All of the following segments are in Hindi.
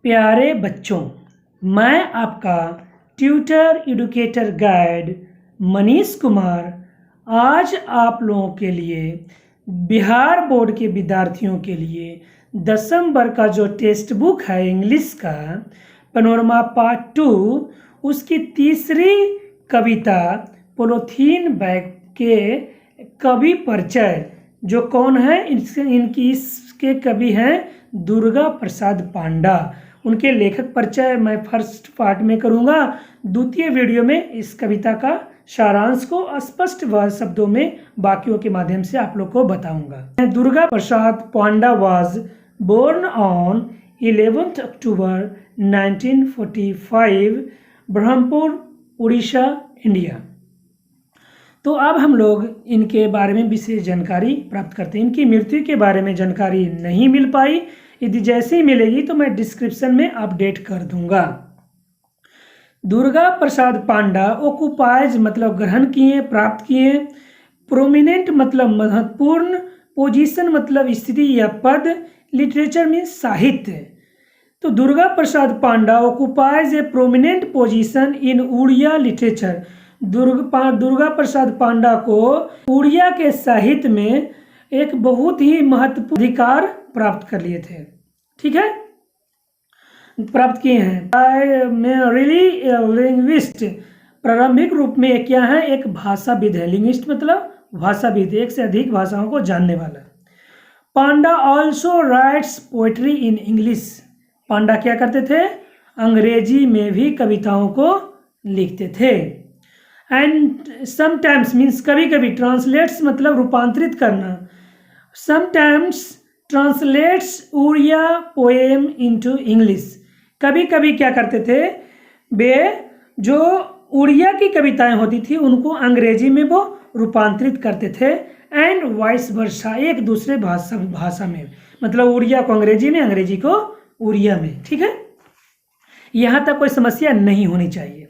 प्यारे बच्चों, मैं आपका tutor educator guide Manish Kumar आज आप लोगों के लिए बिहार बोर्ड के विद्यार्थियों के लिए 10वीं वर्ग का जो टेक्स्ट बुक है इंग्लिश का पैनोरमा पार्ट 2 उसकी तीसरी कविता पॉलीथीन बैग के कवि परिचय जो कौन है इसके कवि हैं दुर्गा प्रसाद पांडा। उनके लेखक परिचय मैं फर्स्ट पार्ट में करूंगा। द्वितीय वीडियो में इस कविता का सारांश को स्पष्ट शब्दों में वाक्यों के माध्यम से आप लोग को बताऊंगा। Durga Prasad Panda was born on 11 October 1945 Brahmapur Orissa India. तो अब हम लोग इनके बारे में विशेष जानकारी प्राप्त करते हैं। इनकी मृत्यु के बारे में जानकारी नहीं मिल पाई, यदि जैसे ही मिलेगी तो मैं डिस्क्रिप्शन में अपडेट कर दूंगा। दुर्गा प्रसाद पांडा ऑक्युपाइज मतलब ग्रहण किए, प्राप्त किए। प्रोमिनेंट मतलब महत्वपूर्ण, पोजीशन मतलब स्थिति या पद, लिटरेचर में साहित्य। तो Durga Prasad Panda occupies a prominent position in Odia literature. Durga Prasad Panda को उड़िया के साहित्य में एक बहुत ही महत्वपूर्ण अधिकार प्राप्त कर लिए थे, ठीक है, प्राप्त किए हैं। लिंग्विस्ट प्रारंभिक रूप में क्या है, एक भाषाविद है। लिंग्विस्ट मतलब भाषाविद, एक से अधिक भाषाओं को जानने वाला। Panda also writes poetry in English. Panda क्या करते थे, अंग्रेजी में भी कविताओं को लिखते थे। एंड समटाइम्स मीन्स कभी कभी, ट्रांसलेट्स मतलब रूपांतरित करना, sometimes translates Oriya poem into English. कभी कभी क्या करते थे, वे जो उड़िया की कविताएं होती थी उनको अंग्रेजी में वो रूपांतरित करते थे। एंड वाइस वर्सा, एक दूसरे भाषा में, मतलब उड़िया को अंग्रेजी में, अंग्रेजी को उड़िया में, ठीक है। यहाँ तक कोई समस्या नहीं होनी चाहिए।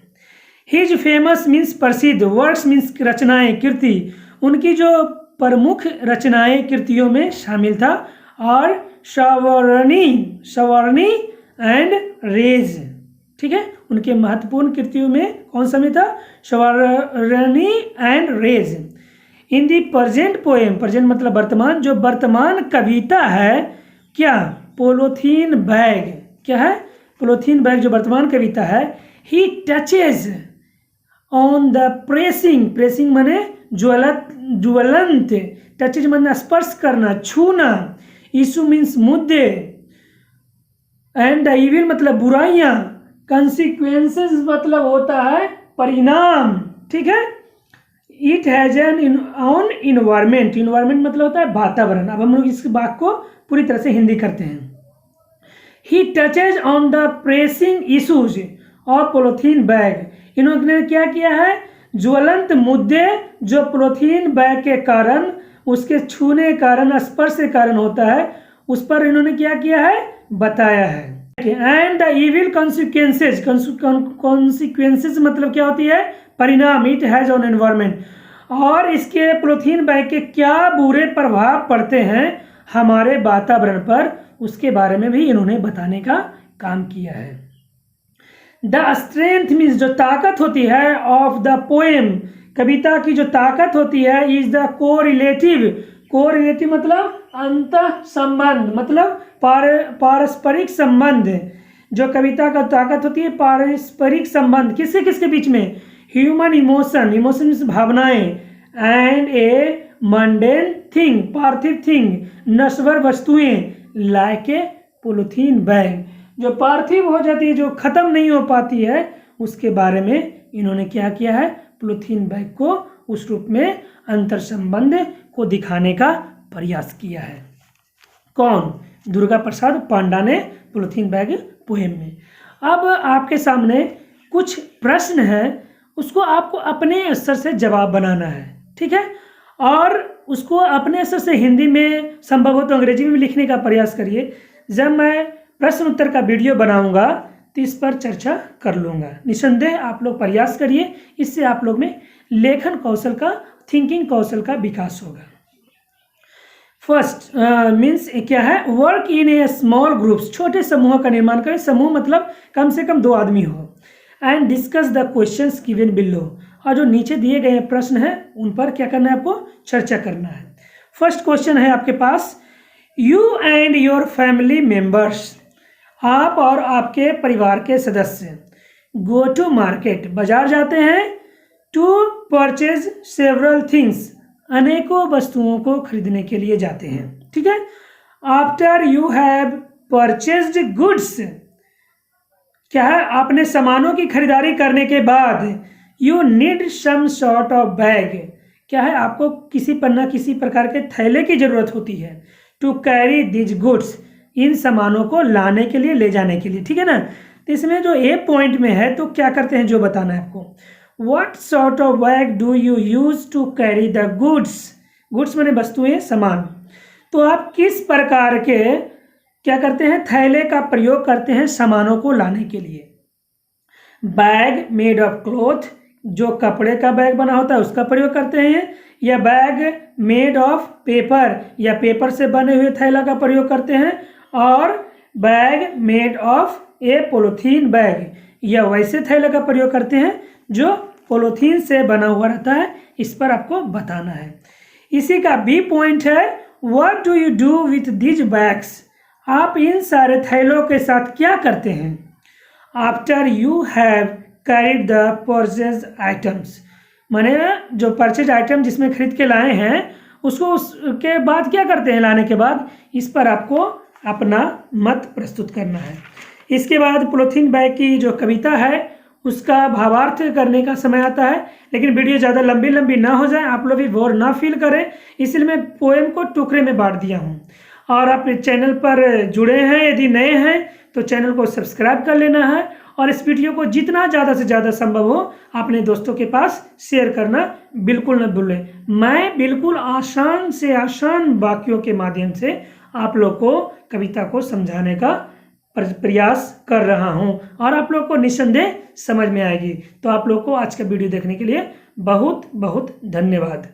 हिज फेमस मीन्स प्रसिद्ध, वर्क्स मीन्स रचनाएं, कृति, उनकी जो प्रमुख रचनाएं कृतियों में शामिल था। और सवर्णी एंड रेज, ठीक है, उनके महत्वपूर्ण कृतियों में कौन सा में था, सवर्णी एंड रेज। In the present poem, present मतलब वर्तमान, जो वर्तमान कविता है क्या, पॉलीथीन बैग, क्या है, पॉलीथीन बैग जो वर्तमान कविता है। He touches on the pressing, pressing माने ज्वलंत, टचेज माने स्पर्श करना, छूना, इशू मीन्स मुद्दे, एंड इविल मतलब बुराइयां, कंसिक्वेंसेस मतलब होता है परिणाम, ठीक है। It has an on environment, environment मतलब होता है वातावरण। अब हम लोग इस बात को पूरी तरह से हिंदी करते हैं। He touches on the pressing issues और पॉलीथीन बैग, इन्होंने क्या किया है, ज्वलंत मुद्दे जो पॉलीथीन बैग के कारण, उसके छूने कारण, स्पर्श के कारण होता है, उस पर इन्होंने क्या किया है, बताया है। And the evil consequences, consequences मतलब क्या होती है, परिणाम। इट हैज ऑन एनवायरमेंट, और इसके पॉलीथीन बैग के क्या बुरे प्रभाव पड़ते हैं हमारे वातावरण पर, उसके बारे में भी इन्होंने बताने का काम किया है। द स्ट्रेंथ मीन्स जो ताकत होती है, ऑफ द पोएम, कविता की जो ताकत होती है, इज द कोरिलेटिव, कोरिलेटिव मतलब अंतः संबंध, मतलब पारस्परिक संबंध। जो कविता का ताकत होती है पारस्परिक संबंध, किससे किसके बीच में, ह्यूमन इमोशन, इमोशन मीन्स भावनाएं, and A mundane thing, Parthiv thing, नश्वर वस्तुएं, लाइक ए पॉलीथीन बैग, जो पार्थिव हो जाती है, जो खत्म नहीं हो पाती है, उसके बारे में इन्होंने क्या किया है, पॉलीथीन बैग को उस रूप में अंतर संबंध को दिखाने का प्रयास किया है। कौन, दुर्गा प्रसाद पांडा ने पॉलीथीन बैग पोएम में। अब आपके सामने कुछ प्रश्न है, उसको आपको अपने स्तर से जवाब बनाना है, ठीक है, और उसको अपने स्तर से हिंदी में, संभव हो तो अंग्रेजी में भी लिखने का प्रयास करिए। जब मैं प्रश्न उत्तर का वीडियो बनाऊंगा तो इस पर चर्चा कर लूँगा। निसंदेह आप लोग प्रयास करिए, इससे आप लोग में लेखन कौशल का, थिंकिंग कौशल का विकास होगा। फर्स्ट मीन्स क्या है, work in A small groups, छोटे समूहों का निर्माण करें। समूह मतलब कम से कम 2 आदमी हो। And discuss the questions given below, और जो नीचे दिए गए प्रश्न हैं उन पर क्या करना है, आपको चर्चा करना है। फर्स्ट क्वेश्चन है आपके पास, you and your family members, आप और आपके परिवार के सदस्य गो टू मार्केट, बाजार जाते हैं, टू परचेज सेवरल थिंग्स, अनेकों वस्तुओं को खरीदने के लिए जाते हैं। ठीक है। After you have purchased goods, क्या है, आपने सामानों की खरीदारी करने के बाद you need some sort of bag, क्या है, आपको किसी पर ना किसी प्रकार के थैले की जरूरत होती है, टू कैरी दिज गुड्स, इन सामानों को लाने के लिए, ले जाने के लिए। ठीक है ना। तो इसमें जो ए पॉइंट में है तो क्या करते हैं, जो बताना है आपको, what sort of bag do you use to carry the goods, goods माने वस्तुएं, सामान। तो आप किस प्रकार के क्या करते हैं, थैले का प्रयोग करते हैं सामानों को लाने के लिए। बैग मेड ऑफ क्लॉथ, जो कपड़े का बैग बना होता है उसका प्रयोग करते हैं, या बैग मेड ऑफ पेपर, या पेपर से बने हुए थैला का प्रयोग करते हैं, और bag made of A polythene bag, या वैसे थैले का प्रयोग करते हैं जो पॉलीथीन से बना हुआ रहता है। इस पर आपको बताना है। इसी का बी पॉइंट है, what do you do with these bags, आप इन सारे थैलों के साथ क्या करते हैं। After you have carried the purchase items, माने जो परचेज आइटम जिसमें खरीद के लाए हैं उसको उसके बाद क्या करते हैं, लाने के बाद। इस पर आपको अपना मत प्रस्तुत करना है। इसके बाद पॉलीथीन बैग की जो कविता है उसका भावार्थ करने का समय आता है, लेकिन वीडियो ज़्यादा लंबी ना हो जाए, आप लोग भी बोर ना फील करें, इसलिए मैं पोएम को टुकड़े में बांट दिया हूँ। और आप चैनल पर जुड़े हैं, यदि नए हैं तो चैनल को सब्सक्राइब कर लेना है, और इस वीडियो को जितना ज़्यादा से ज़्यादा संभव हो अपने दोस्तों के पास शेयर करना बिल्कुल न भूलें। मैं बिल्कुल आसान से आसान वाक्यों के माध्यम से आप लोग को कविता को समझाने का प्रयास कर रहा हूं, और आप लोग को निस्संदेह समझ में आएगी। तो आप लोग को आज का वीडियो देखने के लिए बहुत बहुत धन्यवाद।